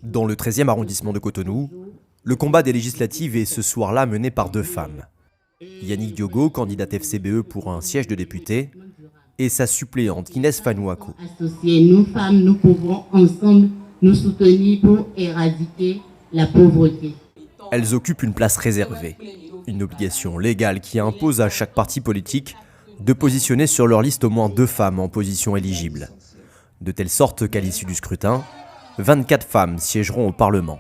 Dans le 13e arrondissement de Cotonou, le combat des législatives est ce soir-là mené par deux femmes. Yannick Diogo, candidate FCBE pour un siège de député, et sa suppléante Inès Fanouako. Associées, nous femmes, nous pouvons ensemble nous soutenir pour éradiquer la pauvreté. Elles occupent une place réservée, une obligation légale qui impose à chaque parti politique de positionner sur leur liste au moins 2 femmes en position éligible. De telle sorte qu'à l'issue du scrutin, 24 femmes siégeront au Parlement,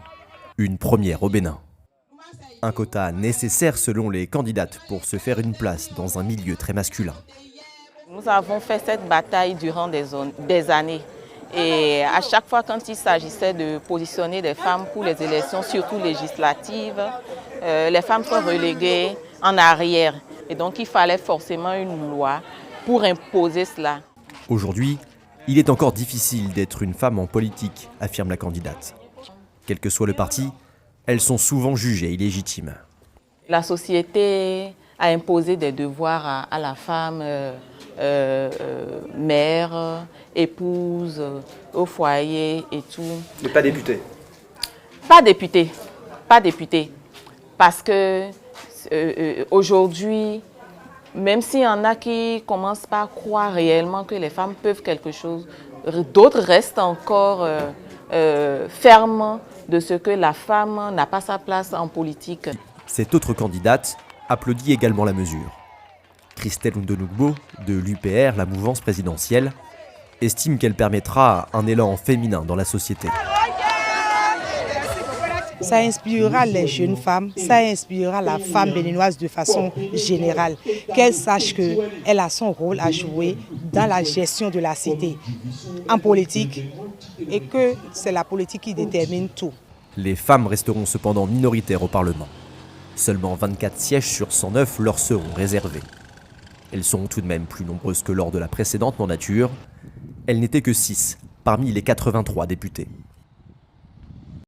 une première au Bénin. Un quota nécessaire selon les candidates pour se faire une place dans un milieu très masculin. Nous avons fait cette bataille durant des années. Et à chaque fois quand il s'agissait de positionner des femmes pour les élections, surtout législatives, les femmes sont reléguées en arrière. Et donc il fallait forcément une loi pour imposer cela. Aujourd'hui, il est encore difficile d'être une femme en politique, affirme la candidate. Quel que soit le parti, elles sont souvent jugées illégitimes. La société a imposé des devoirs à la femme, mère, épouse, au foyer et tout. Mais pas députée. Pas députée, pas députée. Parce que aujourd'hui, même s'il y en a qui commencent pas à croire réellement que les femmes peuvent quelque chose, d'autres restent encore fermes de ce que la femme n'a pas sa place en politique. Cette autre candidate applaudit également la mesure. Christelle Ndonugbo, de l'UPR, la mouvance présidentielle, estime qu'elle permettra un élan féminin dans la société. Ça inspirera les jeunes femmes, ça inspirera la femme béninoise de façon générale, qu'elle sache qu'elle a son rôle à jouer dans la gestion de la cité, en politique, et que c'est la politique qui détermine tout. Les femmes resteront cependant minoritaires au Parlement. Seulement 24 sièges sur 109 leur seront réservés. Elles sont tout de même plus nombreuses que lors de la précédente mandature. Elles n'étaient que 6 parmi les 83 députés.